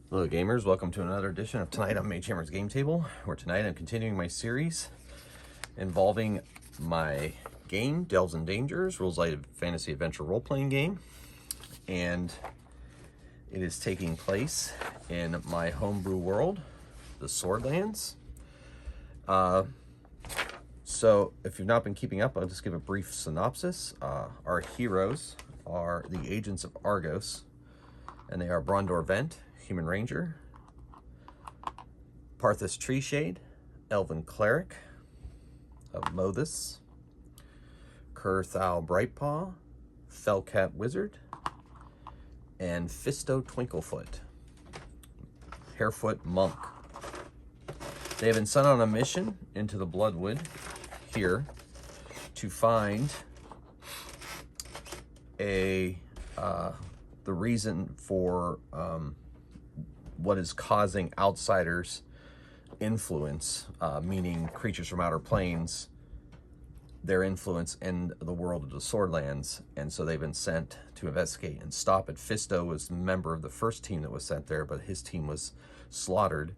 Hello gamers, welcome to another edition of Tonight on Mage Hammer's Game Table, where tonight I'm continuing my series involving my game, Delves and Dangers, Rules Light Fantasy Adventure Role-Playing Game, and it is taking place in my homebrew world, the Swordlands. So if you've not been keeping up, I'll just give a brief synopsis. Our heroes are the Agents of Argos, and they are Brondor Vent, Human Ranger, Parthas Treeshade, Elven Cleric of Mothis, Kurthal Brightpaw, Fellcat Wizard, and Fisto Twinklefoot, Harefoot Monk. They have been sent on a mission into the Bloodwood here to find the reason for what is causing outsiders' influence, meaning creatures from outer planes, their influence in the world of the Swordlands. And so they've been sent to investigate and stop it. Fisto was a member of the first team that was sent there, but his team was slaughtered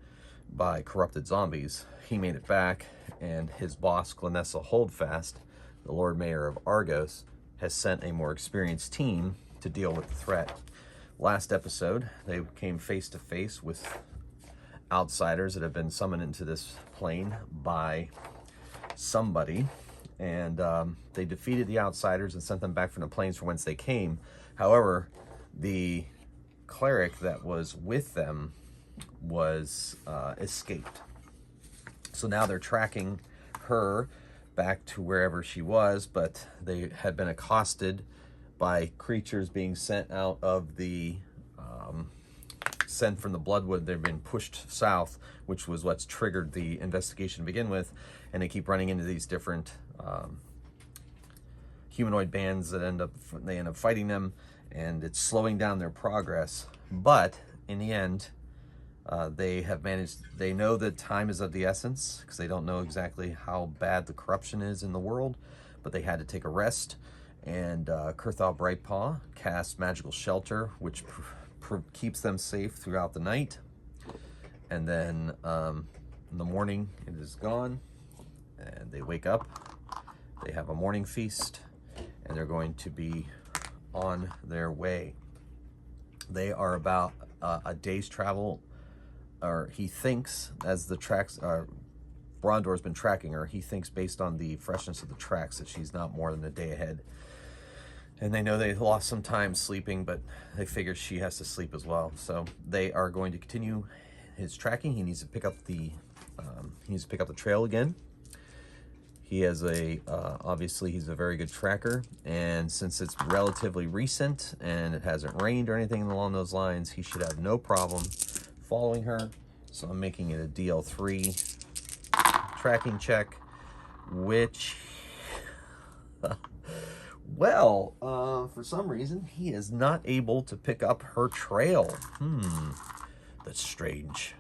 by corrupted zombies. He made it back, and his boss, Glenessa Holdfast, the Lord Mayor of Argos, has sent a more experienced team to deal with the threat. Last episode, they came face to face with outsiders that have been summoned into this plane by somebody, and they defeated the outsiders and sent them back from the planes from whence they came. However, the cleric that was with them was escaped. So now they're tracking her back to wherever she was, but they had been accosted by creatures being sent out of the sent from the Bloodwood. They've been pushed south, which was what's triggered the investigation to begin with, and they keep running into these different humanoid bands that end up fighting them, and it's slowing down their progress. But in the end, they have managed. They know that time is of the essence because they don't know exactly how bad the corruption is in the world, but they had to take a rest. And Kurthal Brightpaw casts Magical Shelter, which keeps them safe throughout the night. And then in the morning, it is gone, and they wake up. They have a morning feast, and they're going to be on their way. They are about a day's travel, or he thinks, as the tracks are. Brondor's been tracking her. He thinks, based on the freshness of the tracks, that she's not more than a day ahead. And they know they lost some time sleeping, but they figure she has to sleep as well. So they are going to continue his tracking. He needs to pick up the trail again. He has obviously he's a very good tracker, and since it's relatively recent and it hasn't rained or anything along those lines, he should have no problem following her. So I'm making it a DL3 tracking check, which well, for some reason, he is not able to pick up her trail. That's strange.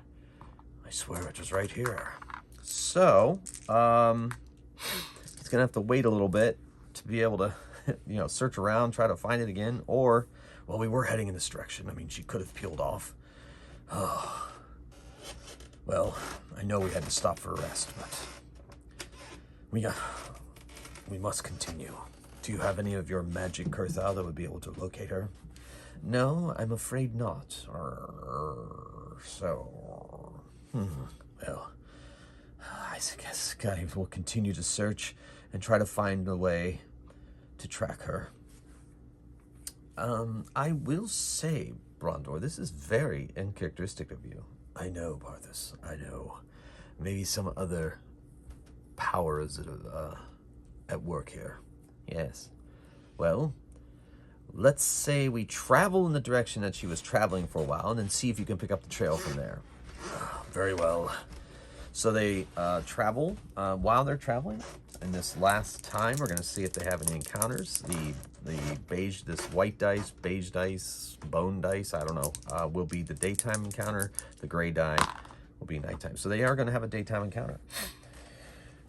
I swear it was right here. So, he's gonna have to wait a little bit to be able to, search around, try to find it again. Or, well, we were heading in this direction. I mean, she could have peeled off. Oh. Well, I know we had to stop for a rest, but we must continue. Do you have any of your magic, Kurthal, that would be able to locate her? No, I'm afraid not. Well, I guess guys will continue to search and try to find a way to track her. I will say, Brondor, this is very uncharacteristic of you. I know, Parthas, I know. Maybe some other powers that are at work here. Yes. Well, let's say we travel in the direction that she was traveling for a while and then see if you can pick up the trail from there. Very well. So they travel. While they're traveling, in this last time, we're going to see if they have any encounters. The beige, this white dice, beige dice, bone dice, I don't know, will be the daytime encounter. The gray die will be nighttime. So they are going to have a daytime encounter.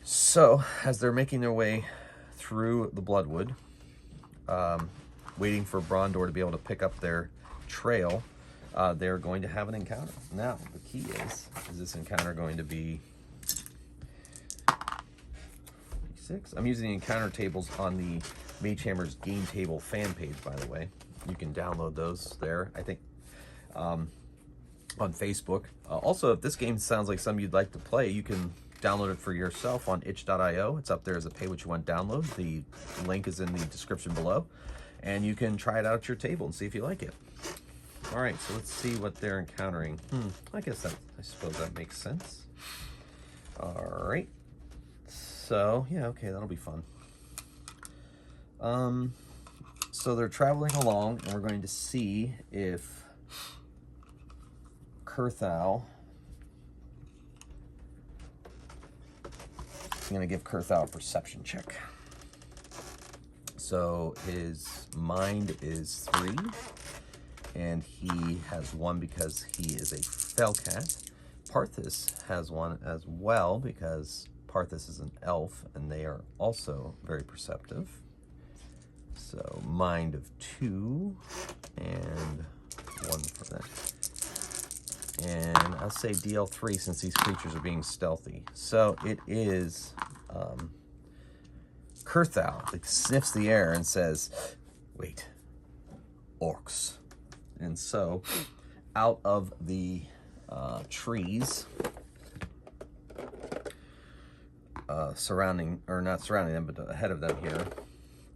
So as they're making their way through the Bloodwood, waiting for Brondor to be able to pick up their trail, they're going to have an encounter. Now, the key is this encounter going to be 46? I'm using the encounter tables on the Mage Hammer's game table fan page, by the way. You can download those there, I think, on Facebook. Also, if this game sounds like something you'd like to play, you can download it for yourself on itch.io. It's up there as a pay what you want download. The link is in the description below, and you can try it out at your table and see if you like it. All right, so let's see what they're encountering. I suppose that makes sense. All right. So, yeah, okay, that'll be fun. So they're traveling along, and we're going to see if Kurthal... I'm going to give Kurthal a perception check. So his mind is 3, and he has 1 because he is a Felcat. Parthis has 1 as well because Parthis is an elf, and they are also very perceptive. So mind of 2 and 1 for that. And I'll say DL3 since these creatures are being stealthy. So it is Kurthal that sniffs the air and says, wait, orcs. And so out of the trees surrounding, or not surrounding them, but ahead of them here,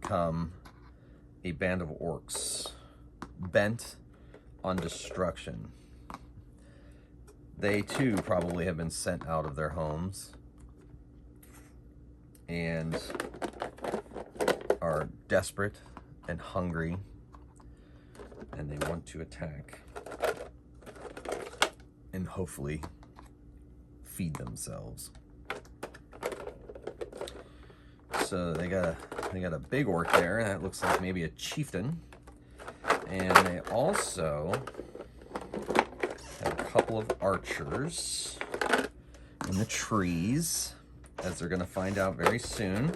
come a band of orcs bent on destruction. They too probably have been sent out of their homes and are desperate and hungry, and they want to attack and hopefully feed themselves. So they got a big orc there. That looks like maybe a chieftain, and they also have a couple of archers in the trees, as they're going to find out very soon.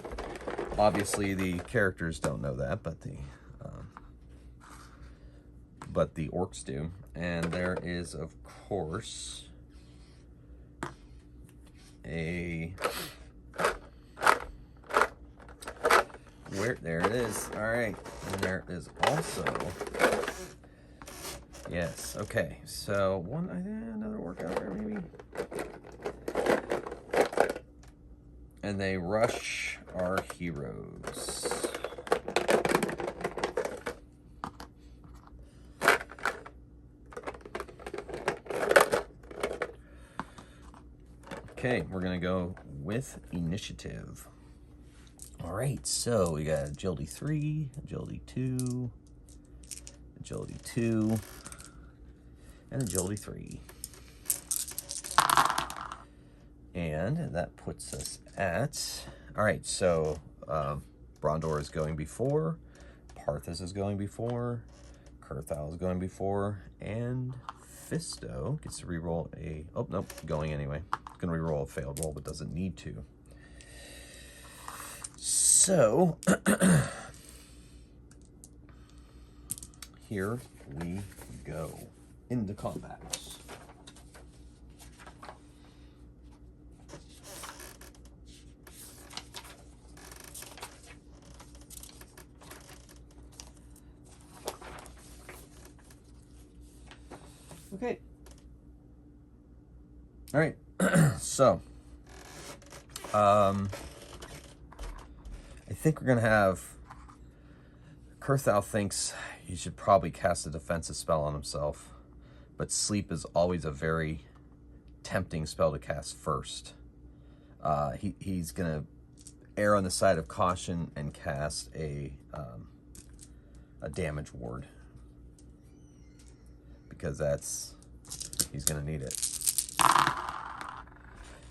Obviously, the characters don't know that, but the orcs do. And there is, of course, there it is. All right, and there is also. Yes, okay, so another orc out there maybe. And they rush our heroes. Okay, we're gonna go with initiative. All right, so we got agility 3, agility 2, agility 2, and agility 3. And that puts us at, all right, so Brondor is going before, Parthis is going before, Kurthal is going before, and Fisto gets to reroll a, oh, nope, going anyway. It's going to reroll a failed roll, but doesn't need to. So, here we go into combat. Okay. All right. So, I think we're going to have... Kurthal thinks he should probably cast a defensive spell on himself, but sleep is always a very tempting spell to cast first. He's going to err on the side of caution and cast a damage ward, because he's going to need it.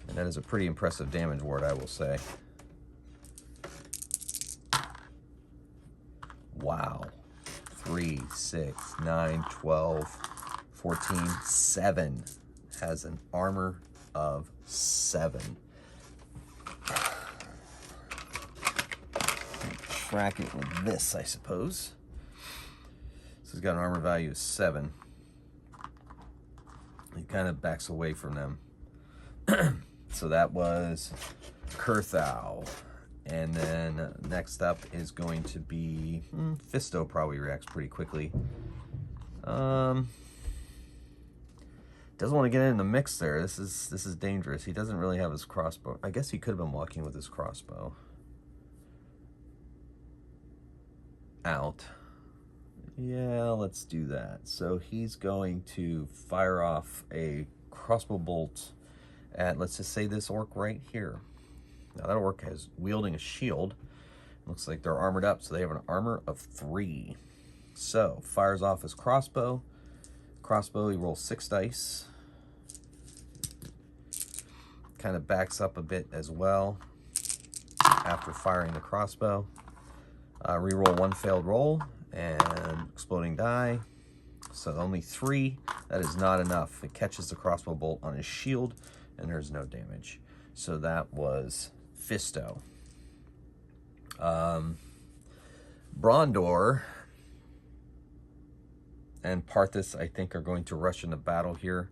And that is a pretty impressive damage ward, I will say. Wow. 3, 6, 9, 12, 14, 7. Has an armor of 7. Track it with this, I suppose. So he's got an armor value of 7. kind of backs away from them. So that was Kurthau. And then next up is going to be Fisto. Probably reacts pretty quickly. Doesn't want to get in the mix there. This is dangerous. He doesn't really have his crossbow. I guess he could have been walking with his crossbow out. Yeah, let's do that. So he's going to fire off a crossbow bolt at, let's just say, this orc right here. Now that orc is wielding a shield. Looks like they're armored up, so they have an armor of 3. So fires off his crossbow. Crossbow, he rolls 6 dice. Kind of backs up a bit as well after firing the crossbow. Reroll 1 failed roll and exploding die. So only 3. That is not enough. It catches the crossbow bolt on his shield and there's no damage. So that was Fisto. Brondor and Parthis, I think, are going to rush into battle here.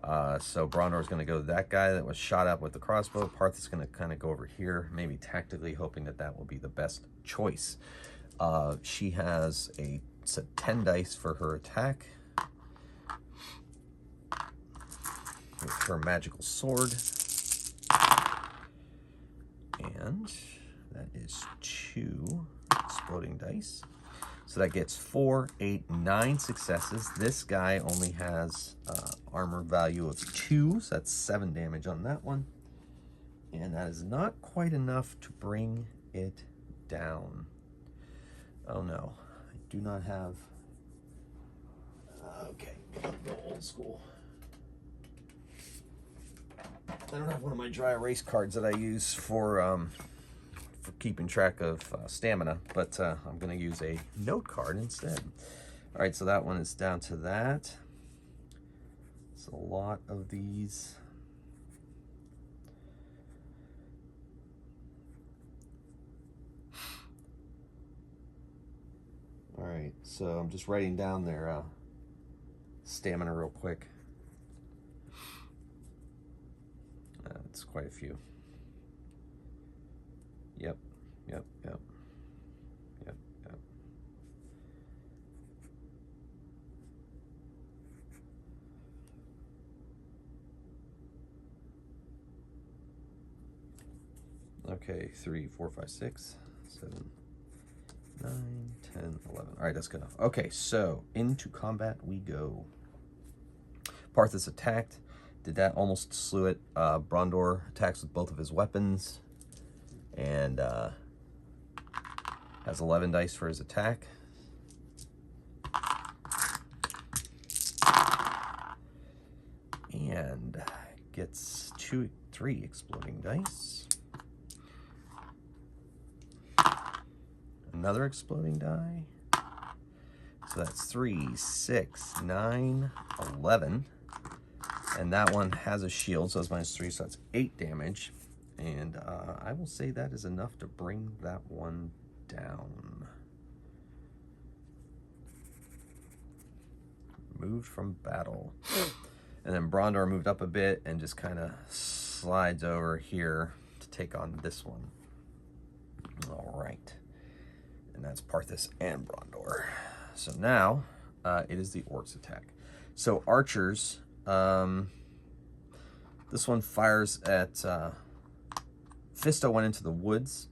So Brondor is going to go to that guy that was shot at with the crossbow. Parthis is going to kind of go over here, maybe tactically hoping that that will be the best choice. She has a 10 dice for her attack with her magical sword. And that is 2 exploding dice. So that gets 4, 8, 9 successes. This guy only has armor value of 2, so that's 7 damage on that one. And that is not quite enough to bring it down. Oh no, I do not have... okay, I'll go old school. I don't have one of my dry erase cards that I use for keeping track of stamina, but I'm going to use a note card instead. All right, so that one is down to that. It's a lot of these. All right, so I'm just writing down their stamina real quick. It's quite a few. Yep. Okay, 3, 4, 5, 6, 7, 9, 10, 11. All right, that's good enough. Okay, so into combat we go. Parthis attacked. Did that, almost slew it. Brondor attacks with both of his weapons and has 11 dice for his attack. And gets 3 exploding dice. Another exploding die. So that's 3, 6, 9, 11. And that one has a shield, so it's -3, so that's 8 damage. And I will say that is enough to bring that one down. Moved from battle. And then Brondor moved up a bit and just kind of slides over here to take on this one. All right. And that's Parthis and Brondor. So now it is the orcs' attack. So archers... this one fires at Fisto went into the woods,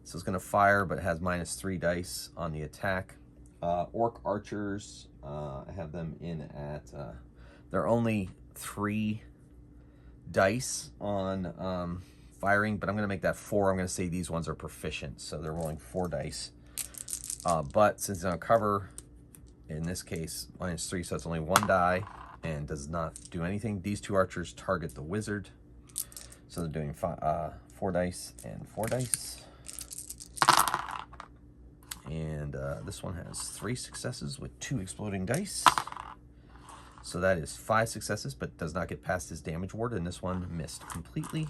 so it's going to fire, but it has -3 dice on the attack. Orc archers, I have them in at they're only 3 dice on firing, but I'm going to make that 4. I'm going to say these ones are proficient, so they're rolling 4 dice. But since it's on cover, in this case -3, so it's only 1 die. And does not do anything. These 2 archers target the wizard. So they're doing 4 dice and 4 dice. And this one has 3 successes with 2 exploding dice. So that is 5 successes, but does not get past his damage ward. And this one missed completely.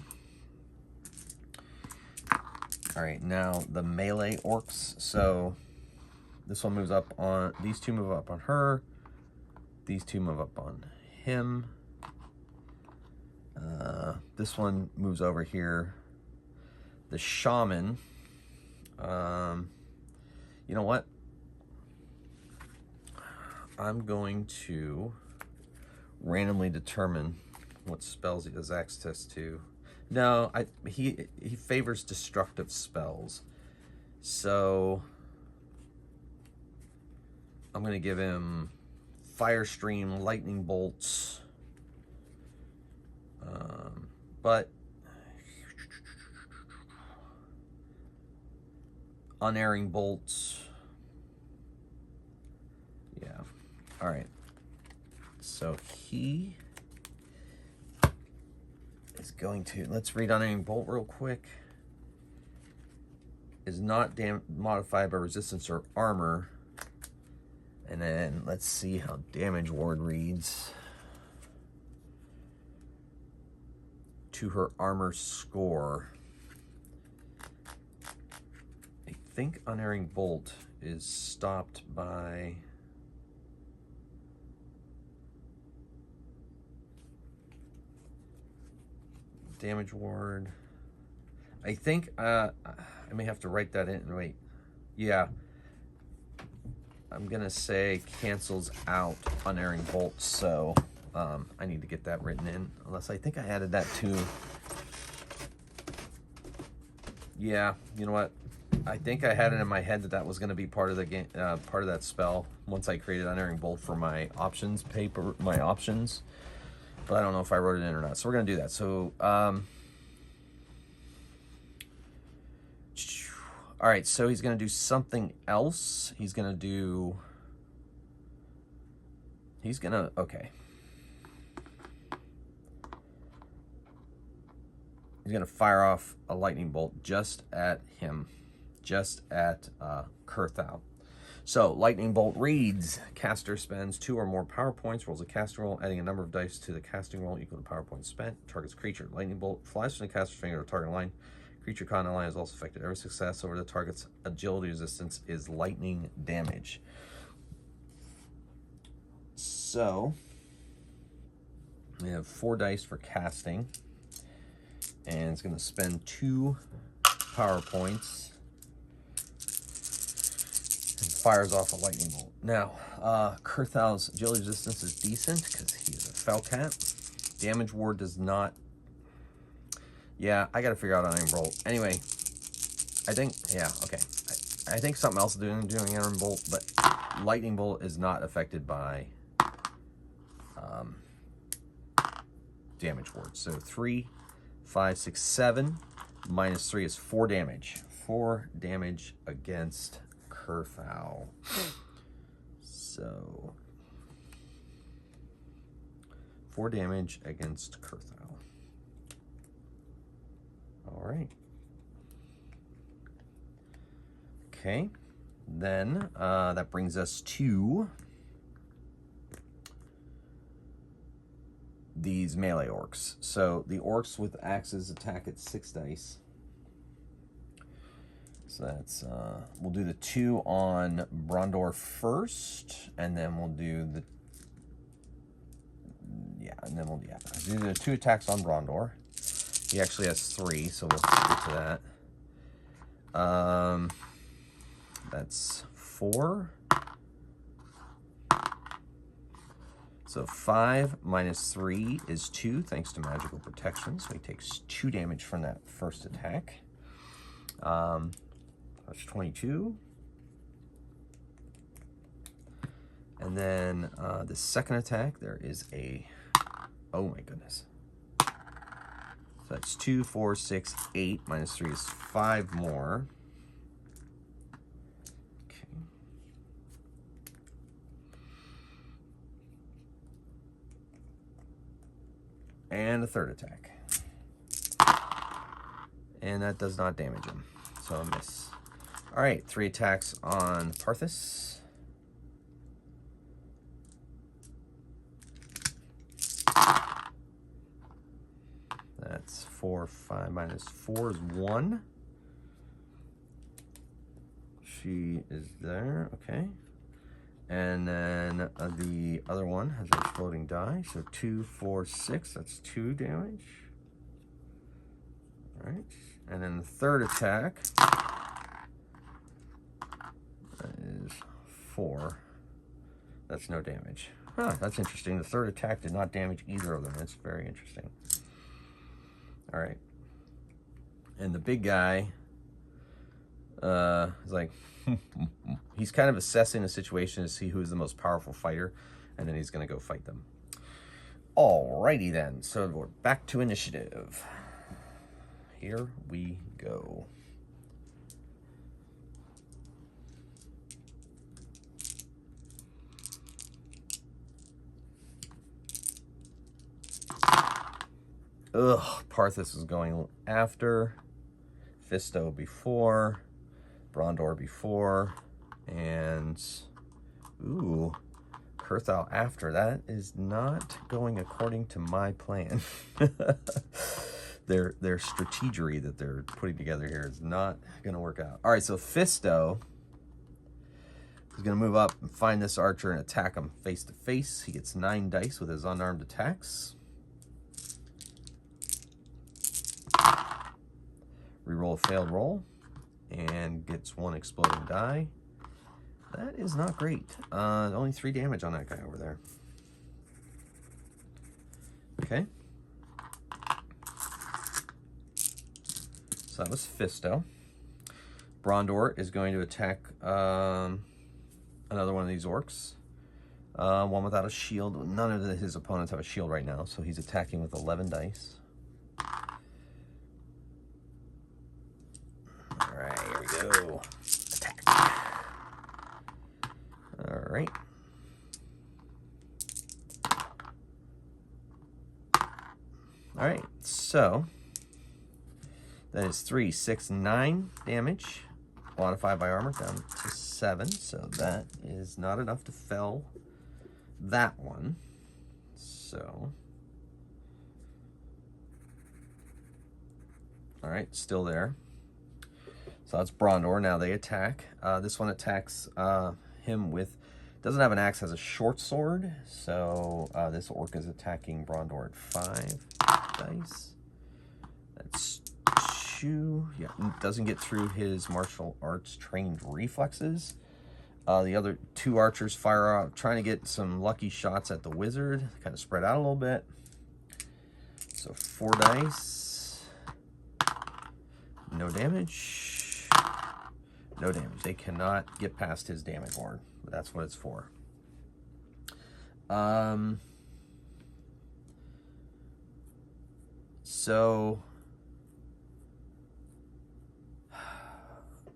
All right, now the melee orcs. So this one moves up on, these 2 move up on her. These 2 move up on him. This one moves over here. The shaman, you know what? I'm going to randomly determine what spells he has access to. No, he favors destructive spells. So I'm going to give him Fire Stream, Lightning Bolts, but Unerring Bolts. Yeah. All right. So he is going to, let's read Unerring Bolt real quick. Is not modified by resistance or armor. And then let's see how Damage Ward reads. To her armor score. I think Unerring Bolt is stopped by Damage Ward. I think I may have to write that in. Wait. Yeah. I'm gonna say cancels out Unerring Bolt, so I need to get that written in. Unless I think I added that too. Yeah, you know what? I think I had it in my head that that was going to be part of the game, part of that spell. Once I created Unerring Bolt for my options paper, my options, but I don't know if I wrote it in or not. So we're going to do that. So, all right. So he's going to do something else. He's going to do. He's going to. Okay. He's going to fire off a lightning bolt just at him, just at Kurthal. So, lightning bolt reads, caster spends 2 or more power points, rolls a casting roll, adding a number of dice to the casting roll equal to power points spent, targets creature. Lightning bolt flies from the caster's finger to target line. Creature caught in a line is also affected. Every success over the target's agility resistance is lightning damage. So, we have 4 dice for casting. And it's going to spend 2 power points and fires off a lightning bolt. Now, Kurthal's agility resistance is decent because he is a Felcat. Damage Ward does not. Yeah, I got to figure out Iron Bolt. Anyway, I think, yeah, okay. I think something else is doing Iron Bolt, but Lightning Bolt is not affected by Damage Ward. So 3, 5, 6, 7 minus 3 is 4 damage. 4 damage against Kurthal. So 4 damage against Kurthal. All right. Okay. Then that brings us to these melee orcs. So the orcs with axes attack at 6 dice. So that's we'll do the 2 on Brondor first, and then we'll do the do the 2 attacks on Brondor. He actually has 3, so we'll get to that. That's 4. So 5 minus 3 is 2, thanks to magical protection. So he takes 2 damage from that first attack. That's 22. And then the second attack, there is a, oh my goodness. So that's 2, 4, 6, 8, minus 3 is 5 more. And a third attack. And that does not damage him. So a miss. All right, 3 attacks on Parthas. That's 4, 5 minus 4 is 1. She is there, okay. And then the other one has an exploding die. So 2, 4, 6. That's 2 damage. All right. And then the third attack is 4. That's no damage. Huh, that's interesting. The third attack did not damage either of them. That's very interesting. All right. And the big guy is like, he's kind of assessing the situation to see who's the most powerful fighter, and then he's going to go fight them. Alrighty then. So we're back to initiative. Here we go. Ugh, Parthas is going after, Fisto before, Brondor before, and ooh, Kurthal after. That is not going according to my plan. Their strategery that they're putting together here is not going to work out. All right, so Fisto is going to move up and find this archer and attack him face to face. He gets 9 dice with his unarmed attacks. Reroll a failed roll and gets 1 exploding die. That is not great. Only 3 damage on that guy over there. Okay. So that was Fisto. Brondor is going to attack another one of these orcs. One without a shield. None of his opponents have a shield right now, so he's attacking with 11 dice. Alright, here we go. Attack. Alright. Alright, so that is 3, 6, 9 damage. Modified by armor down to 7. So that is not enough to fell that one. So, all right, still there. So that's Brondor. Now they attack. This one attacks him with, doesn't have an axe, has a short sword. So this orc is attacking Brondor at 5 dice. That's 2. Yeah, doesn't get through his martial arts trained reflexes. The other 2 archers fire out, trying to get some lucky shots at the wizard. Kind of spread out a little bit. So 4 dice. No damage. No damage. They cannot get past his damage board. That's what it's for. So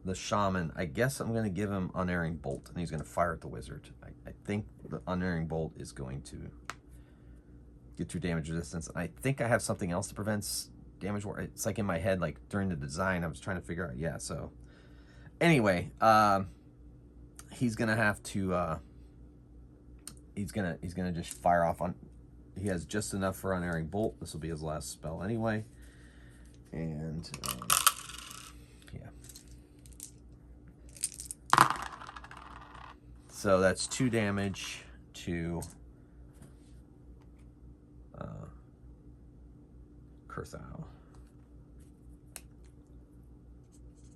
the shaman, I guess I'm going to give him unerring bolt, and he's going to fire at the wizard. I think the unerring bolt is going to get through damage resistance. I think I have something else that prevents damage. It's like in my head, like during the design, I was trying to figure out. Yeah, so anyway, he's going to have to, he's going to just fire off on, he has just enough for unerring bolt. This will be his last spell anyway. And, yeah. So that's 2 damage to Kurthal.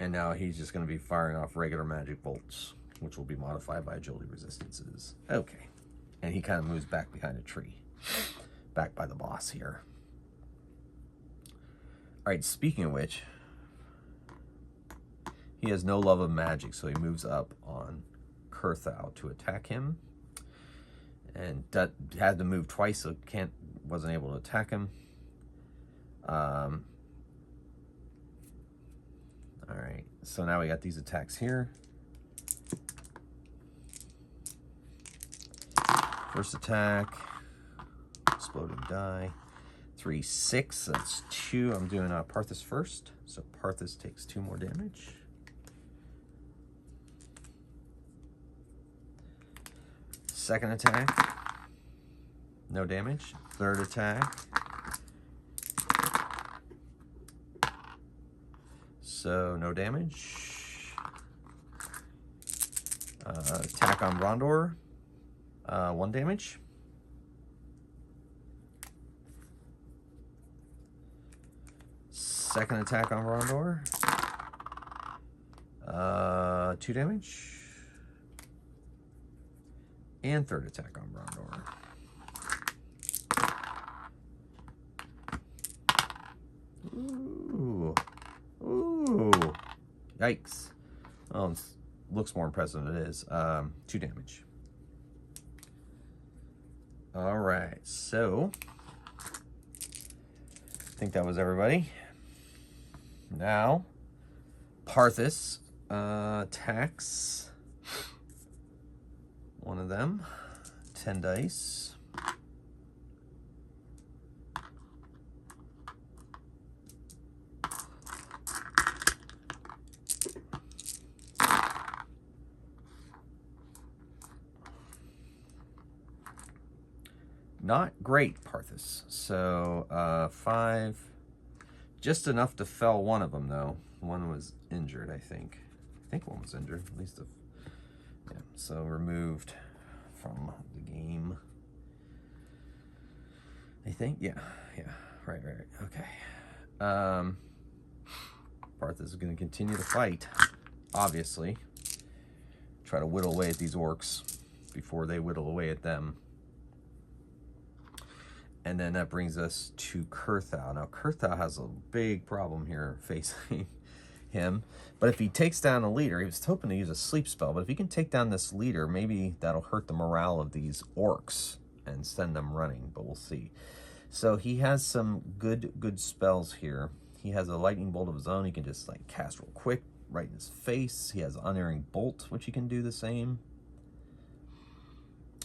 And now he's just going to be firing off regular magic bolts, which will be modified by agility resistances. Okay. And he kind of moves back behind a tree. Back by the boss here. Alright, speaking of which, he has no love of magic, so he moves up on Kurthal to attack him. And had to move twice, so wasn't able to attack him. Alright, so now we got these attacks here. First attack, exploding die, 3, 6, that's 2. I'm doing Parthas first, so Parthas takes 2 more damage. Second attack, no damage. Third attack, so no damage. Attack on Brondor. 1 damage. Second attack on Brondor. 2 damage. And third attack on Brondor. Ooh. Ooh. Yikes. Oh, it looks more impressive than it is. 2 damage. All right, so I think that was everybody. Now, Parthas attacks one of them. 10 dice. Not great, Parthas. So 5, just enough to fell one of them though. One was injured, I think. I think one was injured, at least. Yeah. So removed from the game. I think. Yeah. Right. Okay. Parthas is going to continue to fight. Obviously, try to whittle away at these orcs before they whittle away at them. And then that brings us to Kurthau. Now, Kurthau has a big problem here facing him. But if he takes down a leader, he was hoping to use a sleep spell, but if he can take down this leader, maybe that'll hurt the morale of these orcs and send them running, but we'll see. So he has some good spells here. He has a lightning bolt of his own. He can just like cast real quick right in his face. He has unerring bolt, which he can do the same.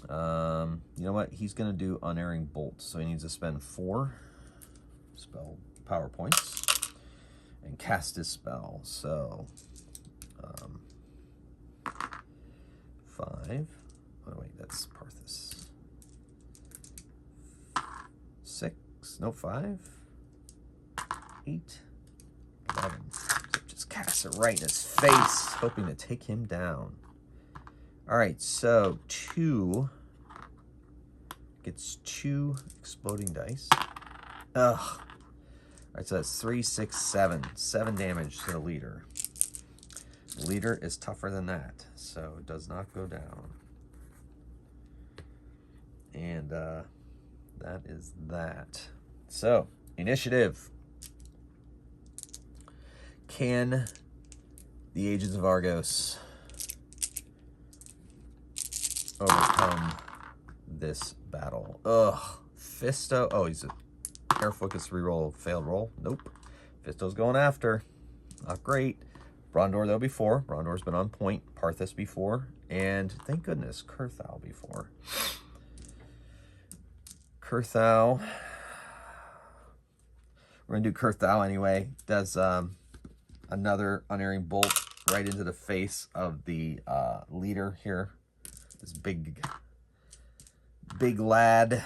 You know what? He's going to do unerring bolt. So he needs to spend 4 spell power points and cast his spell. So, 5. Oh, wait, that's Parthas. 6. No, 5. 8. 11. So just cast it right in his face, hoping to take him down. All right, so 2 gets 2 exploding dice. Ugh. All right, so that's 3, 6, 7. 7 damage to the leader. The leader is tougher than that, so it does not go down. And that is that. So, initiative. Can the Agents of Argos overcome this battle? Ugh. Fisto. Oh, he's a air focus reroll, failed roll. Nope. Fisto's going after. Not great. Brondor though before. Brondor's been on point. Parthas before. And thank goodness, Kurthau before. Kurthau. We're gonna do Kurthau anyway. Does another unerring bolt right into the face of the leader here. This big lad.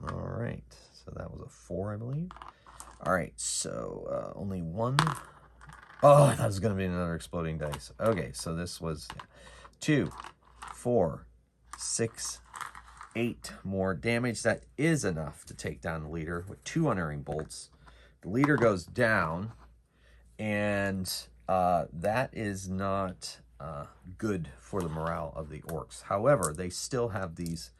All right, so that was a 4, I believe. All right, so only 1. Oh, that was going to be another exploding dice. Okay, so this was 2, 4, 6, 8 more damage. That is enough to take down the leader with 2 unerring bolts. The leader goes down, and that is not good for the morale of the orcs. However, they still have these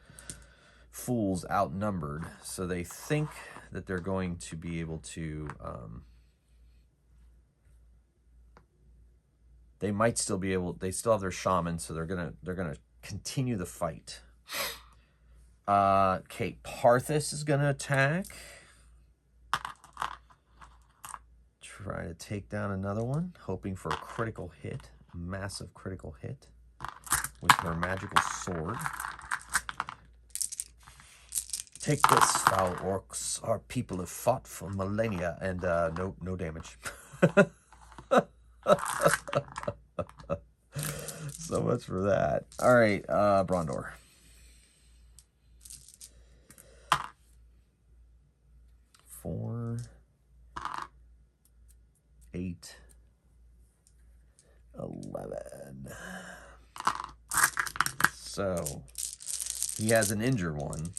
fools outnumbered, so they think that they're going to be able to they might still be able, they still have their shaman, so they're gonna continue the fight. Okay, Parthas is gonna attack. Try to take down another one, hoping for a critical hit, a massive critical hit with her magical sword. Take this, foul orcs. Our people have fought for millennia, and no damage. So much for that. All right, Brondor. 4, 8, 11. So he has an injured one.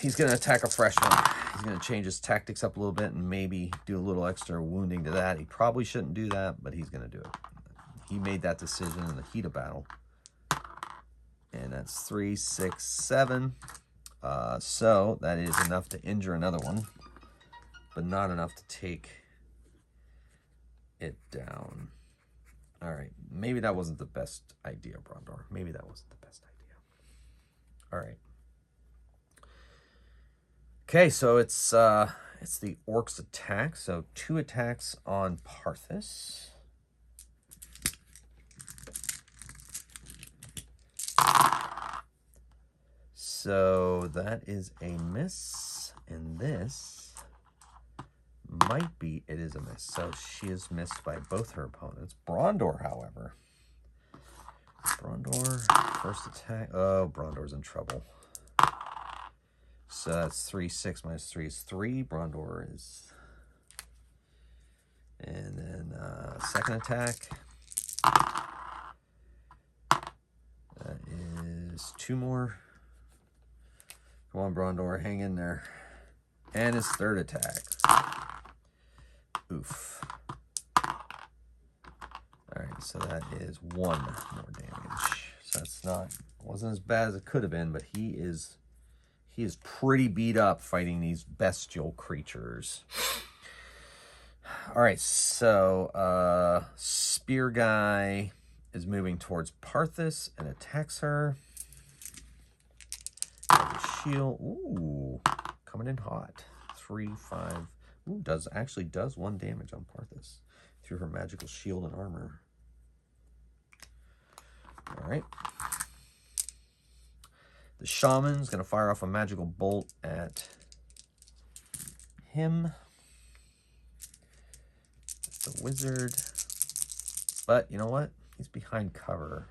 He's going to attack a fresh one. He's going to change his tactics up a little bit and maybe do a little extra wounding to that. He probably shouldn't do that, but he's going to do it. He made that decision in the heat of battle. And that's 3, 6, 7. So that is enough to injure another one, but not enough to take it down. All right, maybe that wasn't the best idea, Brondor. Maybe that wasn't the best idea. All right. Okay, so it's the orc's attack. So 2 attacks on Parthas. So that is a miss, and this might be, it is a miss. So she is missed by both her opponents. Brondor, however. Brondor, first attack. Oh, Brondor's in trouble. So that's 3, 6 minus 3 is 3. Brondor is. And then second attack. That is 2 more. Come on, Brondor, hang in there. And his third attack. Oof. Alright, so that is 1 more damage. So that's not, wasn't as bad as it could have been, but he is pretty beat up fighting these bestial creatures. Alright, so Spear Guy is moving towards Parthas and attacks her. Shield. Ooh, coming in hot. 3, 5. Ooh, does 1 damage on Parthas through her magical shield and armor. All right. The shaman's going to fire off a magical bolt at him. The wizard. But you know what? He's behind cover.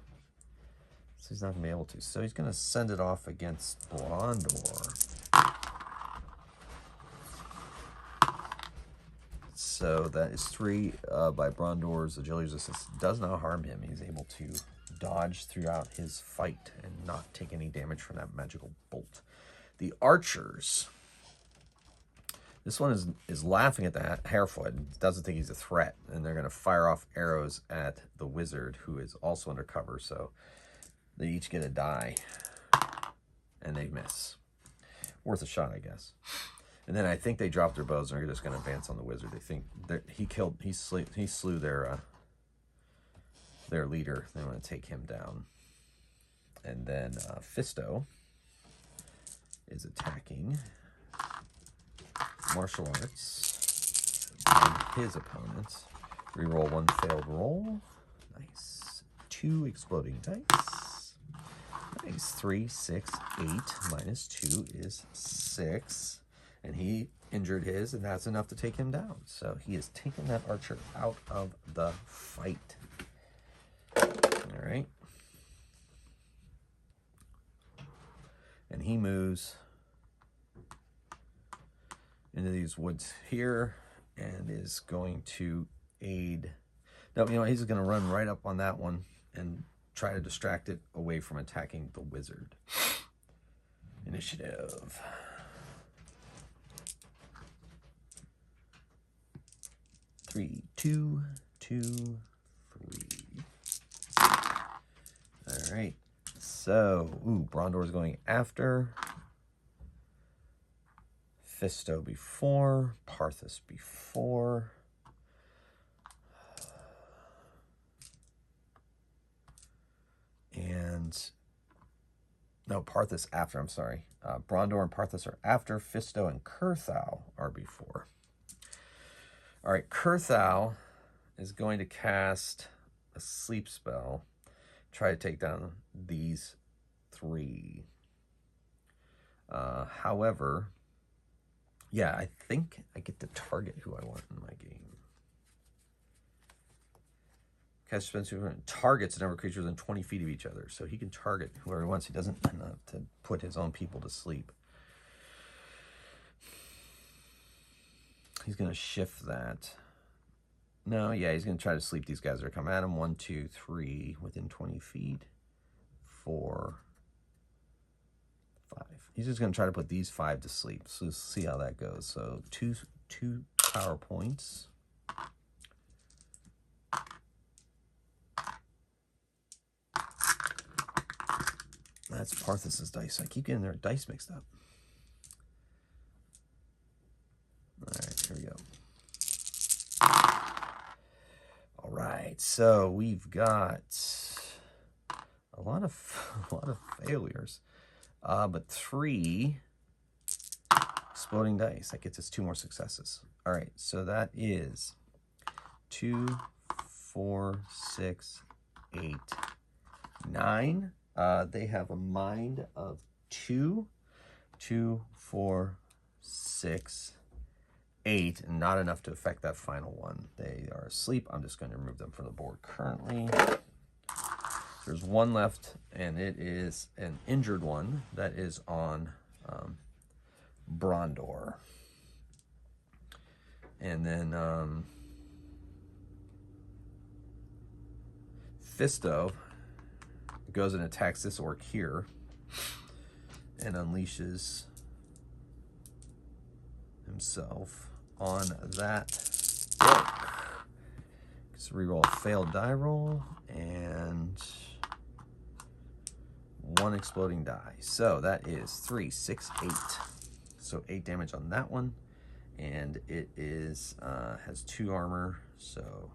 So he's not going to be able to. So he's going to send it off against Brondor. So that is 3 by Brondor's agility resistance. Does not harm him. He's able to dodge throughout his fight and not take any damage from that magical bolt. The archers. This one is laughing at the Harefoot. Doesn't think he's a threat. And they're going to fire off arrows at the wizard, who is also under cover. So they each get a die. And they miss. Worth a shot, I guess. And then I think they dropped their bows and are just going to advance on the wizard. They think that he slew their leader. They want to take him down. And then Fisto is attacking martial arts on his opponent. Reroll 1 failed roll. Nice. 2 exploding dice. Nice. 3, 6, 8 minus 2 is 6. And he injured his, and that's enough to take him down. So he has taken that archer out of the fight. All right. And he moves into these woods here and is going to aid. No, you know, he's going to run right up on that one and try to distract it away from attacking the wizard. Initiative. Three, 2, 2, 3. All right. So, Brondor's going after. Fisto before. Parthas before. And no, Parthas after. I'm sorry. Brondor and Parthas are after. Fisto and Kurthau are before. All right, Kurthau is going to cast a sleep spell. Try to take down these 3. However, yeah, I think I get to target who I want in my game. Cast spells targets a number of creatures within 20 feet of each other. So he can target whoever he wants. He doesn't have to put his own people to sleep. He's going to shift that. No, yeah, he's going to try to sleep these guys that are coming at him. 1, 2, 3 within 20 feet. 4, 5. He's just going to try to put these 5 to sleep. So let's see how that goes. So two power points. That's Parthas's dice. I keep getting their dice mixed up. All right, here we go. All right, so we've got a lot of failures, but 3 exploding dice. That gets us 2 more successes. All right, so that is 2, 4, 6, 8, 9. They have a mind of 2, 2, 4, 6, 8, not enough to affect that final one. They are asleep. I'm just going to remove them from the board currently. There's 1 left, and it is an injured one that is on Brondor. And then Fisto goes and attacks this orc here and unleashes himself on that orc. Just reroll a failed die roll and 1 exploding die. So that is 3, 6, 8. So 8 damage on that one, and it is has 2 armor, so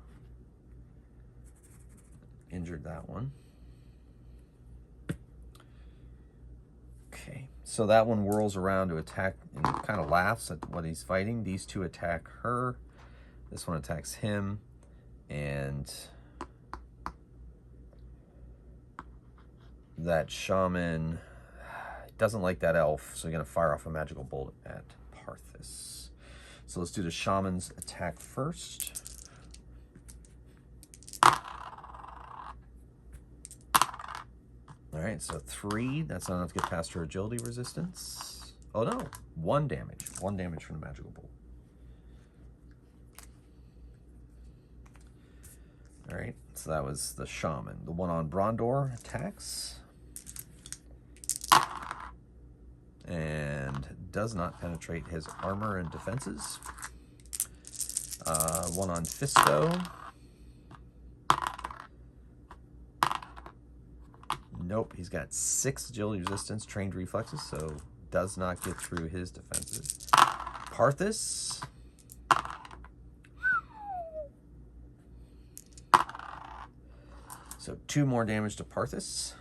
injured that one. Okay, so that one whirls around to attack and kind of laughs at what he's fighting. These 2 attack her. This one attacks him, and that shaman doesn't like that elf, so you're going to fire off a magical bolt at Parthas. So let's do the shaman's attack first. All right, so 3. That's not enough to get past her agility resistance. Oh no, 1 damage. 1 damage from the magical bolt. All right, so that was the shaman. The one on Brondor attacks and does not penetrate his armor and defenses. One on Fisto. Nope, he's got 6 agility resistance, trained reflexes, so does not get through his defenses. Parthas. So 2 more damage to Parthas.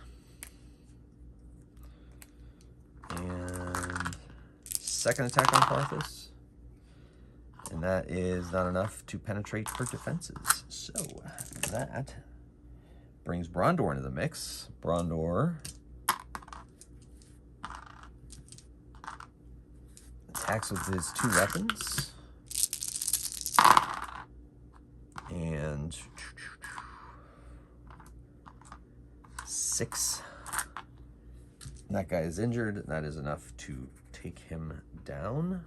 And second attack on Parthas. And that is not enough to penetrate her defenses. So that brings Brondor into the mix. Brondor attacks with his 2 weapons. And 6. That guy is injured. That is enough to take him down.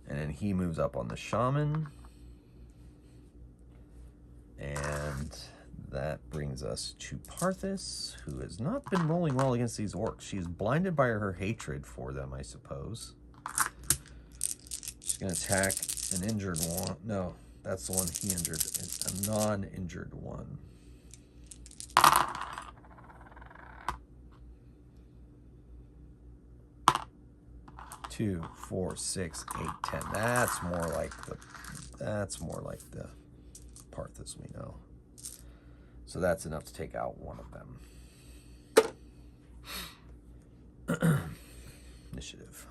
And then he moves up on the shaman. And that brings us to Parthas, who has not been rolling well against these orcs. She's blinded by her hatred for them, I suppose. She's going to attack an injured one. No, that's the one he injured. It's a non-injured one. Two, 4, 6, 8, 10. That's more like the Parthas we know. So that's enough to take out one of them. Initiative.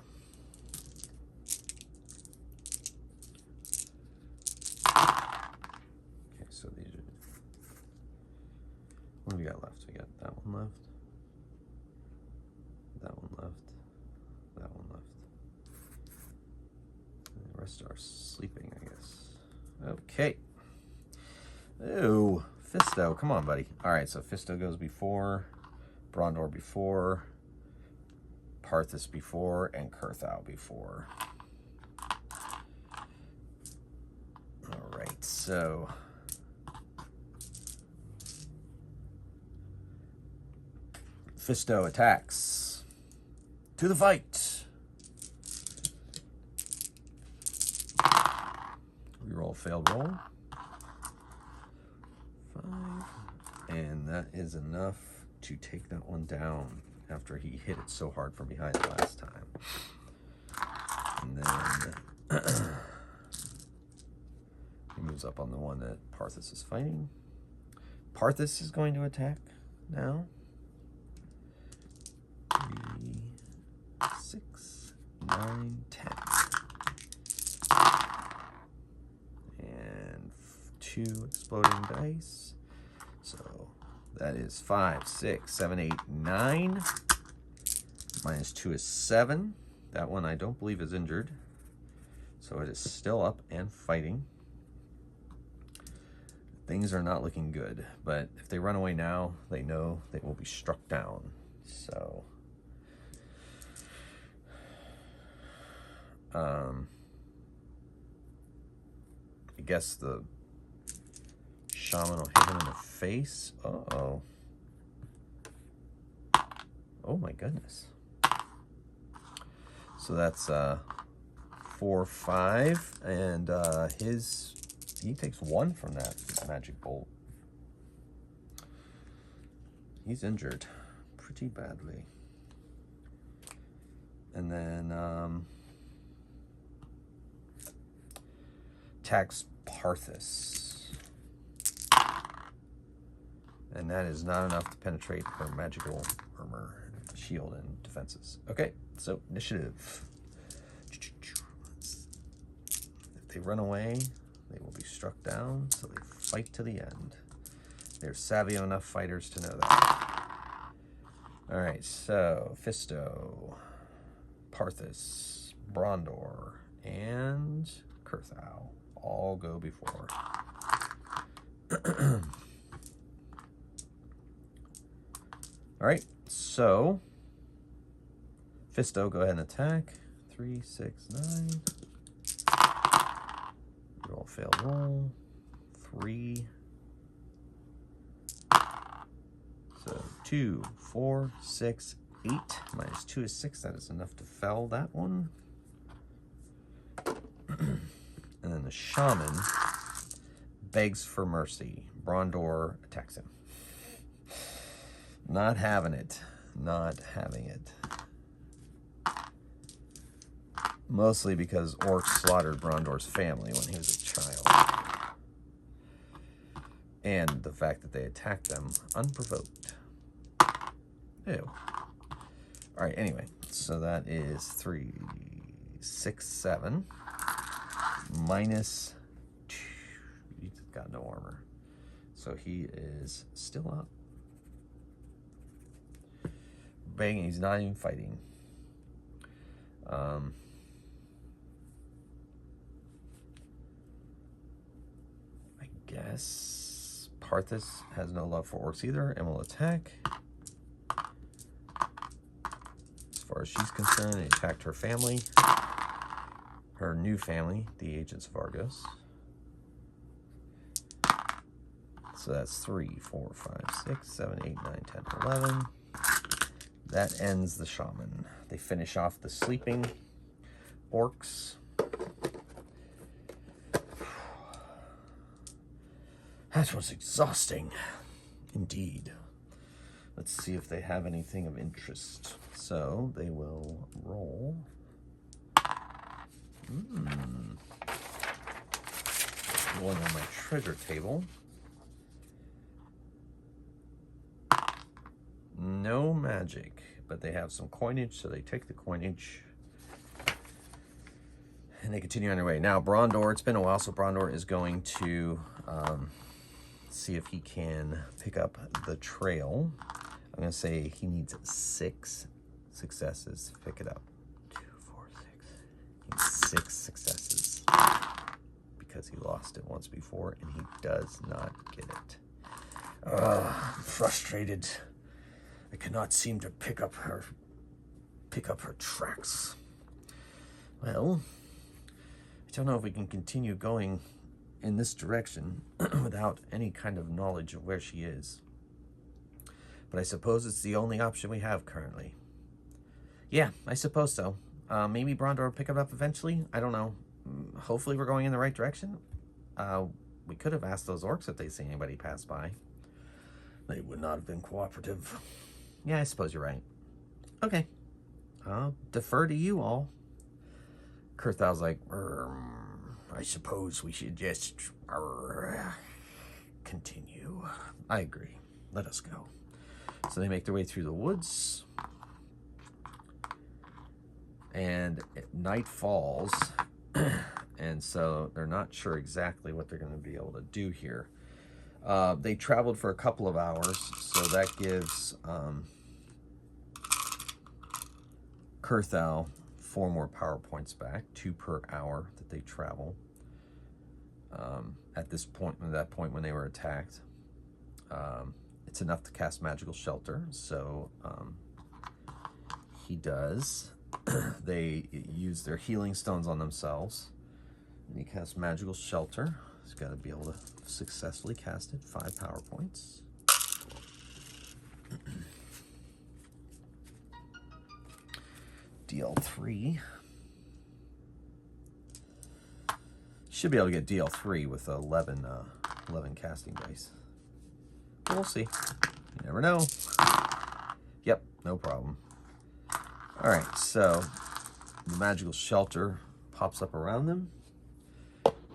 Okay, so these are. What do we got left? We got that one left. That one left. That one left. And the rest are sleeping, I guess. Okay. Ooh, Fisto, come on, buddy. All right, so Fisto goes before, Brondor before, Parthas before and Kurthau before. All right, so Fisto attacks. To the fight. Reroll failed roll. 5. And that is enough to take that one down after he hit it so hard from behind last time. And then he moves up on the one that Parthas is fighting. Parthas is going to attack now. 3, 6, 9, 10. And 2 exploding dice. So that is 5, 6, 7, 8, 9. Minus 2 is 7. That one I don't believe is injured. So it is still up and fighting. Things are not looking good, but if they run away now, they know they will be struck down. So I guess the shaman will hit him in the face. Uh-oh. Oh my goodness. So that's 4, 5, and he takes 1 from that magic bolt. He's injured pretty badly. And then attacks Parthas. And that is not enough to penetrate her magical armor, shield, and defenses. Okay, so initiative. If they run away, they will be struck down, so they fight to the end. They're savvy enough fighters to know that. All right, so Fisto, Parthas, Brondor, and Kurthau all go before. All right, so Fisto, go ahead and attack. 3, 6, 9. Roll, fail, roll. 3. So 2, 4, 6, 8. Minus 2 is 6. That is enough to fell that one. And then the shaman begs for mercy. Brondor attacks him. Not having it. Not having it. Mostly because orcs slaughtered Brondor's family when he was a child. And the fact that they attacked them unprovoked. Ew. Alright, anyway. So that is 3, 6, 7. Minus 2. He's got no armor. So he is still up. Banging. He's not even fighting. I guess Parthas has no love for orcs either and will attack. As far as she's concerned, he attacked her family. Her new family, the Agents of Argos. So that's 3, 4, 5, 6, 7, 8, 9, 10, 11. That ends the shaman. They finish off the sleeping orcs. That was exhausting, indeed. Let's see if they have anything of interest. So they will roll. Going on my treasure table. No magic, but they have some coinage, so they take the coinage and they continue on their way. Now, Brondor, it's been a while, so Brondor is going to see if he can pick up the trail. I'm going to say he needs 6 successes to pick it up. 2, 4, 6. He needs 6 successes because he lost it once before, and he does not get it. I'm frustrated. I cannot seem to pick up her pick up her tracks. Well, I don't know if we can continue going in this direction without any kind of knowledge of where she is. But I suppose it's the only option we have currently. Yeah, I suppose so. Maybe Brondor will pick it up eventually. I don't know. Hopefully we're going in the right direction. We could have asked those orcs if they see anybody pass by. They would not have been cooperative. Yeah, I suppose you're right. Okay. I'll defer to you all. Kurthal's like, I suppose we should just continue. I agree. Let us go. So they make their way through the woods. And night falls. And so they're not sure exactly what they're going to be able to do here. They traveled for a couple of hours, so that gives Kurthal 4 more power points back, 2 per hour that they travel. At that point when they were attacked, it's enough to cast Magical Shelter. So he does. They use their healing stones on themselves, and he casts Magical Shelter. He's got to be able to successfully cast it. 5 power points. DL3. Should be able to get DL3 with 11 casting dice. We'll see. You never know. Yep, no problem. All right, so the Magical Shelter pops up around them.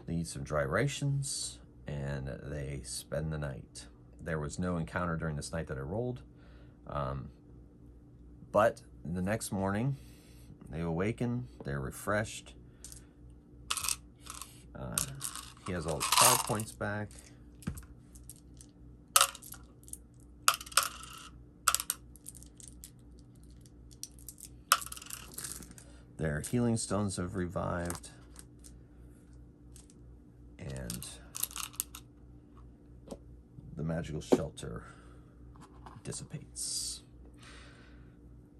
They eat some dry rations, and they spend the night. There was no encounter during this night that I rolled. But the next morning, they awaken, they're refreshed. He has all his power points back. Their healing stones have revived. And the Magical Shelter dissipates.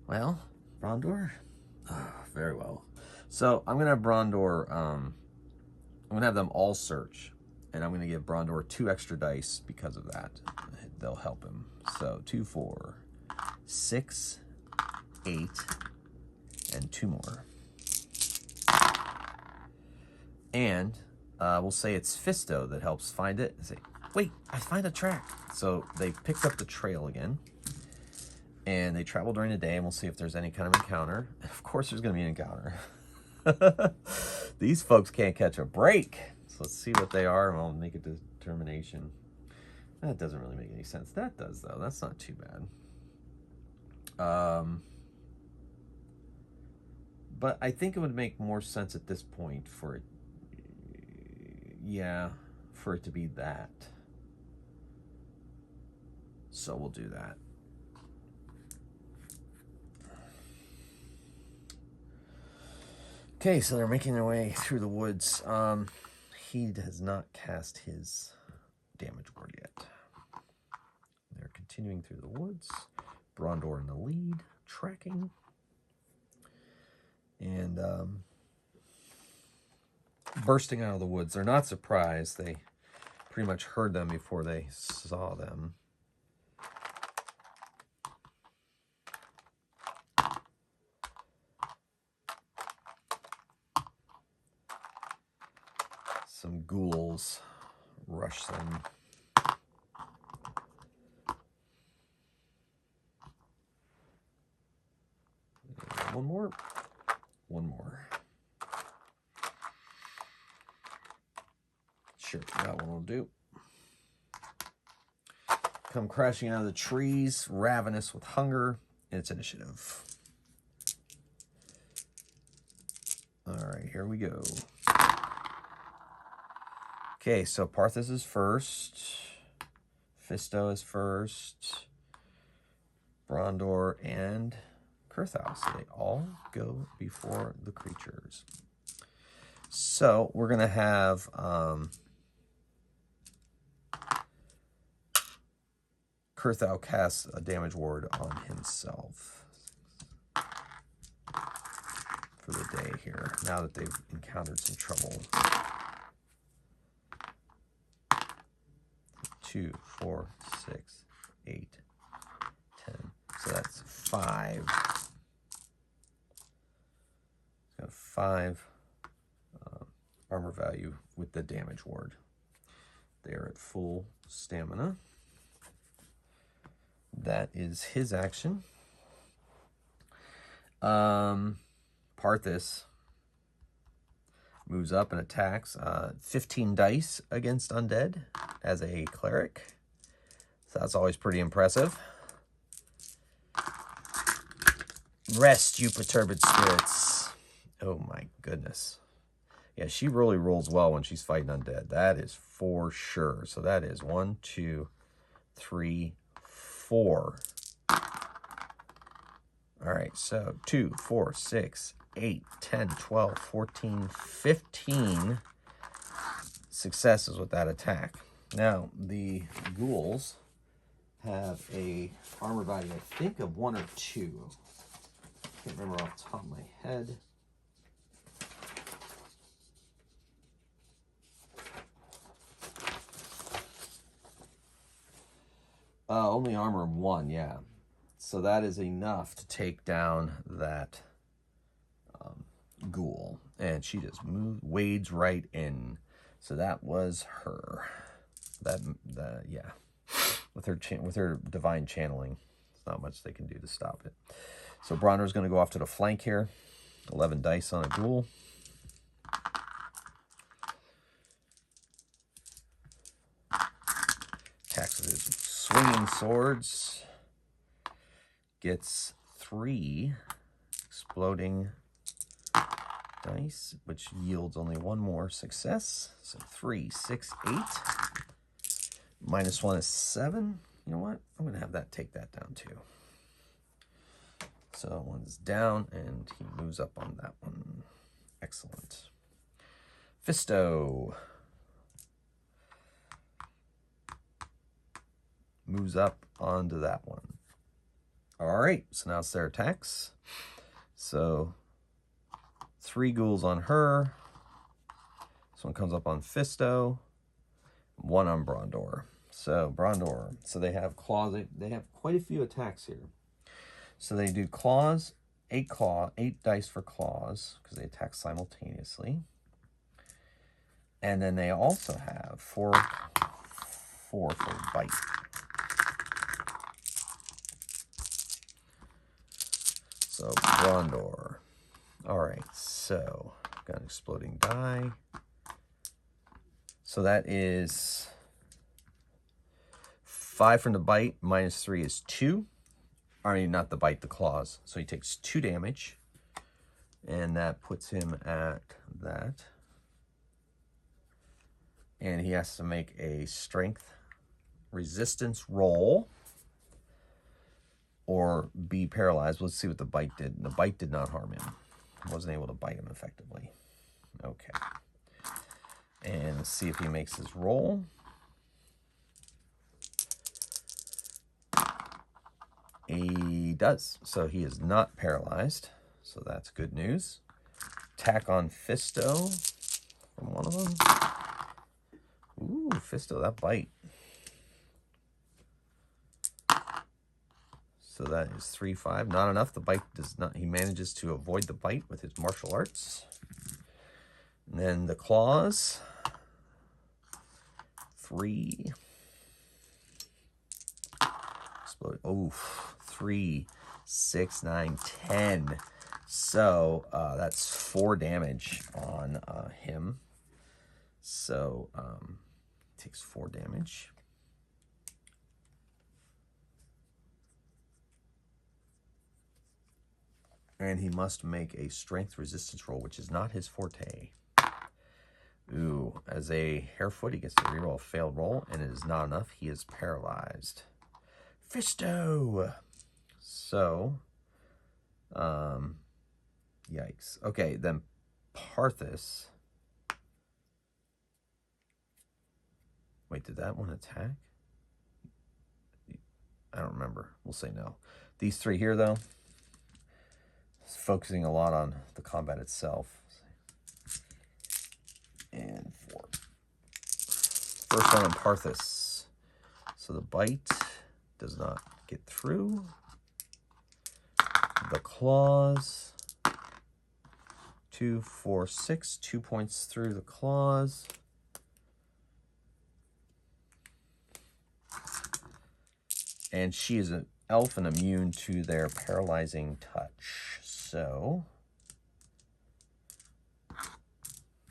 Well, Brondor? Oh, very well. So I'm going to have Brondor, I'm going to have them all search. And I'm going to give Brondor 2 extra dice because of that. They'll help him. So 2, 4, 6, 8, and 2 more. And we'll say it's Fisto that helps find it. And say, wait, I find a track. So they picked up the trail again. And they travel during the day, and we'll see if there's any kind of encounter. Of course there's going to be an encounter. These folks can't catch a break. So let's see what they are, and I'll make a determination. That doesn't really make any sense. That does, though. That's not too bad. But I think it would make more sense at this point for it, for it to be that. So we'll do that. Okay, so they're making their way through the woods. He has not cast his damage ward yet. They're continuing through the woods. Brondor in the lead, tracking. And bursting out of the woods. They're not surprised. They pretty much heard them before they saw them. Some ghouls rush them. One more. One more. Sure, that one will do. Come crashing out of the trees, ravenous with hunger. It's initiative. All right, here we go. Okay, so Parthas is first. Fisto is first. Brondor and Kurthal. So they all go before the creatures. So we're going to have Kurthal cast a damage ward on himself. for the day here, now that they've encountered some trouble. 2, 4, 6, 8, 10. So that's 5. It's got 5 armor value with the damage ward. They're at full stamina. That is his action. Parthis moves up and attacks. 15 dice against undead as a cleric. So that's always pretty impressive. Rest, you perturbed spirits. Oh my goodness. Yeah, she really rolls well when she's fighting undead. That is for sure. So that is 1, 2, 3, 4. All right, so 2, 4, 6, 8, 10, 12, 14, 15 successes with that attack. Now, the ghouls have a armor value, I think, of 1 or 2. Can't remember off the top of my head. Only armor of 1, yeah. So that is enough to take down that ghoul. And she just wades right in. So that was her. Yeah. With her divine channeling, there's not much they can do to stop it. So Bronner's going to go off to the flank here. 11 dice on a ghoul. Attacks with his swinging swords. Gets 3 exploding dice, which yields only 1 more success. So 3, 6, 8. -1 is 7. You know what? I'm going to have that take that down too. So 1's down, and he moves up on that one. Excellent. Fisto moves up onto that one. All right, so now it's their attacks. So 3 ghouls on her. This one comes up on Fisto. 1 on Brondor. So Brondor. So they have claws. They have quite a few attacks here. So they do claws, 8 dice for claws, because they attack simultaneously. And then they also have 4 for bite. So Brondor. All right, so got an exploding die. So that is 5 from the bite, -3 is 2. I mean, not the bite, the claws. So he takes 2 damage, and that puts him at that. And he has to make a strength resistance roll or be paralyzed. Let's see what the bite did. The bite did not harm him. Wasn't able to bite him effectively. Okay. And let's see if he makes his roll. He does. So he is not paralyzed. So that's good news. Attack on Fisto from one of them. Ooh, Fisto, that bite. So that is 3, 5. Not enough. The bite does not. He manages to avoid the bite with his martial arts. And then the claws. 3. Explode. Oh, 3, 6, 9, 10. So that's 4 damage on him. So takes 4 damage. And he must make a strength resistance roll, which is not his forte. Ooh, as a harefoot, he gets to reroll a failed roll, and it is not enough. He is paralyzed. Fisto! So, yikes. Okay, then Parthis. Wait, did that one attack? I don't remember. We'll say no. These 3 here, though. focusing a lot on the combat itself. And 4. First one on Parthas. So the bite does not get through. The claws. 2, 4, 6. 2 points through the claws. And she is an elf and immune to their paralyzing touch. So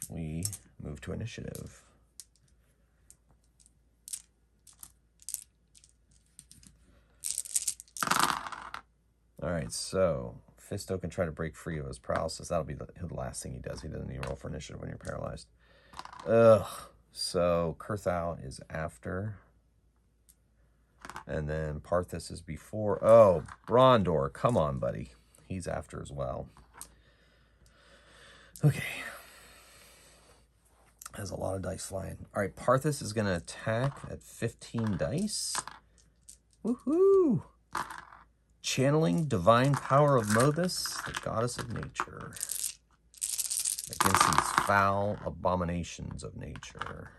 we move to initiative. All right, so Fisto can try to break free of his paralysis. That'll be the last thing he does. He doesn't need to roll for initiative when you're paralyzed. Ugh. So Kurthau is after. And then Parthas is before. Oh, Brondor, come on, buddy. He's after as well. Okay. Has a lot of dice flying. All right, Parthas is going to attack at 15 dice. Woohoo! Channeling divine power of Mothus, the goddess of nature, against these foul abominations of nature.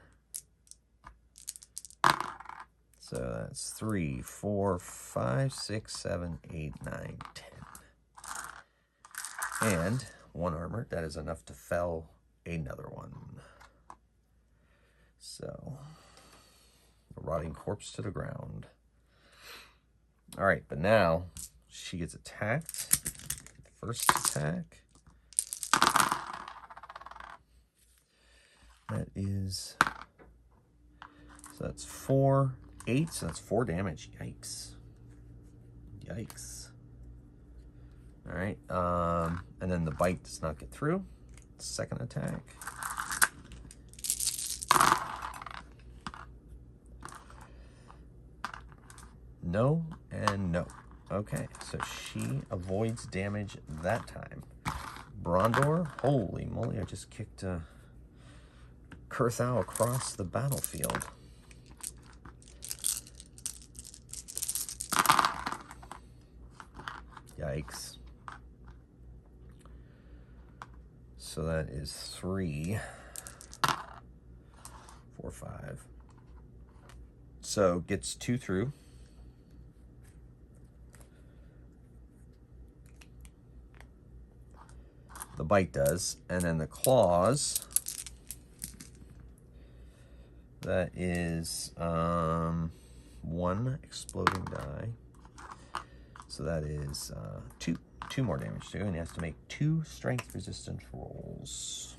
So that's 3, 4, 5, 6, 7, 8, 9, 10. And 1 armor. That is enough to fell another one. So, a rotting corpse to the ground. All right, but now she gets attacked. First attack. That is, so that's 4, 8, so that's 4 damage. Yikes. Yikes. All right, and then the bite does not get through. Second attack. No and no. Okay, so she avoids damage that time. Brondor, holy moly, I just kicked Kurthau across the battlefield. Yikes. So that is 3, 4, 5. So gets 2 through. The bite does, and then the claws, that is 1 exploding die. So that is 2 more damage too, and he has to make 2 strength resistance rolls.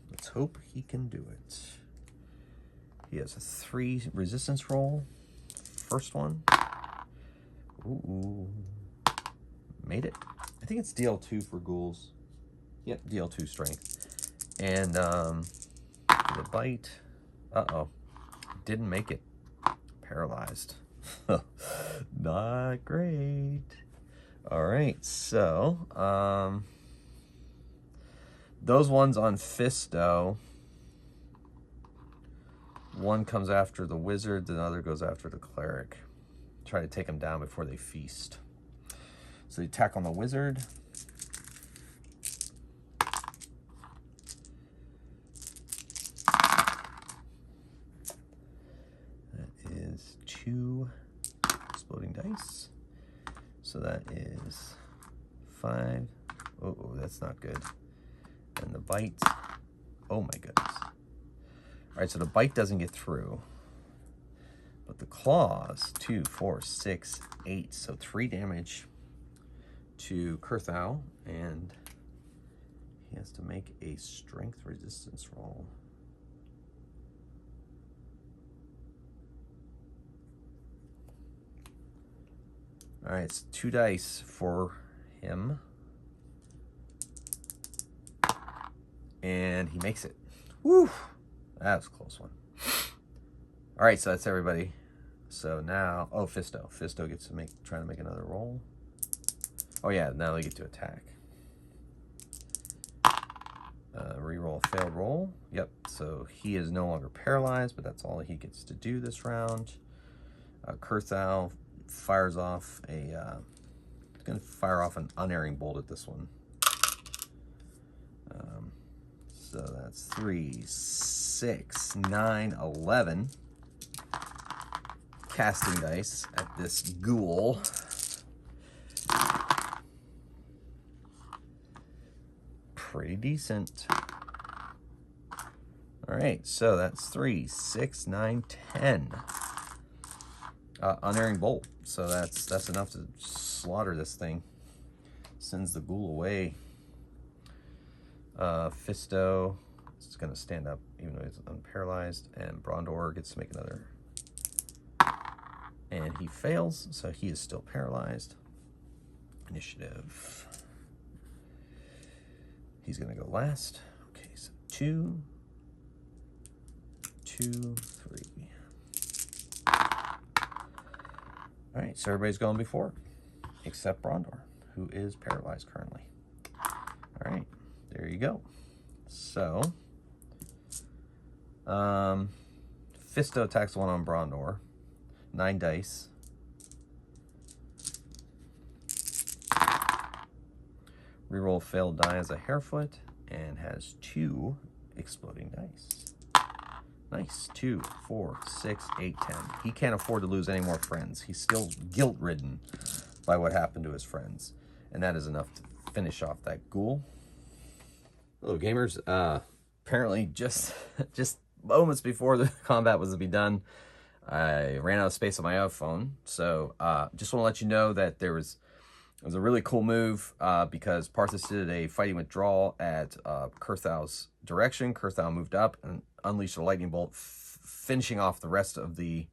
Let's hope he can do it. He has a 3 resistance roll. First one. Ooh. Made it. I think it's DL2 for ghouls. Yep, DL2 strength. And the bite. Uh-oh. Didn't make it. Paralyzed. Not great. All right, so those ones on Fisto. One comes after the wizard, the other goes after the cleric. Try to take them down before they feast. So the attack on the wizard. That is 2 exploding dice. So that is 5. Oh, that's not good. And the bite. Oh my goodness. All right, so the bite doesn't get through. But the claws, 2, 4, 6, 8. So 3 damage to Kurthau, and he has to make a strength resistance roll. All right, it's 2 dice for him, and he makes it. Woo! That was a close one. All right, so that's everybody. So now, oh, Fisto gets to try to make another roll. Oh yeah, now they get to attack. Reroll a failed roll. Yep, so he is no longer paralyzed, but that's all he gets to do this round. Kurthau fires off a going to fire off an unerring bolt at this one. So that's 3, 6, 9, 11. Casting dice at this ghoul. Pretty decent. All right, so that's 3, 6, 9, 10. Unerring bolt. So that's enough to slaughter this thing. Sends the ghoul away. Fisto is going to stand up even though he's unparalyzed, and Brondor gets to make another. And he fails, so he is still paralyzed. Initiative. He's going to go last. Okay, so 2, 2, 3. All right, so everybody's going before, except Brondor, who is paralyzed currently. All right, there you go. So, Fisto attacks the one on Brondor. 9 dice. Reroll failed die as a harefoot and has 2 exploding dice. Nice. 2, 4, 6, 8, 10. He can't afford to lose any more friends. He's still guilt-ridden by what happened to his friends. And that is enough to finish off that ghoul. Hello, gamers. Apparently, just moments before the combat was to be done, I ran out of space on my iPhone. So just want to let you know that it was a really cool move because Parthas did a fighting withdrawal at Kurthau's direction. Kurthau moved up and unleashed a lightning bolt, finishing off the rest of the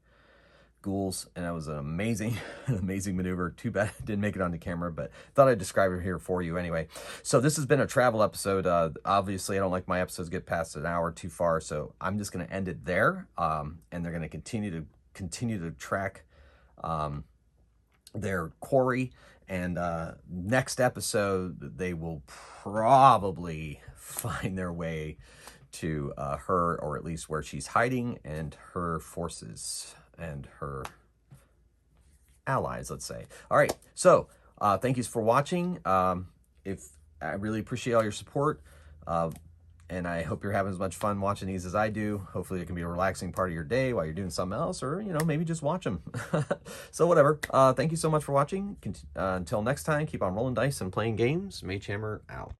ghouls, and that was an amazing maneuver. Too bad I didn't make it onto camera, but thought I'd describe it here for you anyway. So this has been a travel episode. Obviously, I don't like my episodes get past an hour too far, so I'm just going to end it there, and they're going to continue to track their quarry. And next episode, they will probably find their way to her, or at least where she's hiding, and her forces and her allies, let's say. All right, so thank you for watching. If I really appreciate all your support, and I hope you're having as much fun watching these as I do. Hopefully it can be a relaxing part of your day while you're doing something else, or, you know, maybe just watch them. So whatever. Thank you so much for watching. Until next time, keep on rolling dice and playing games. Mage Hammer out.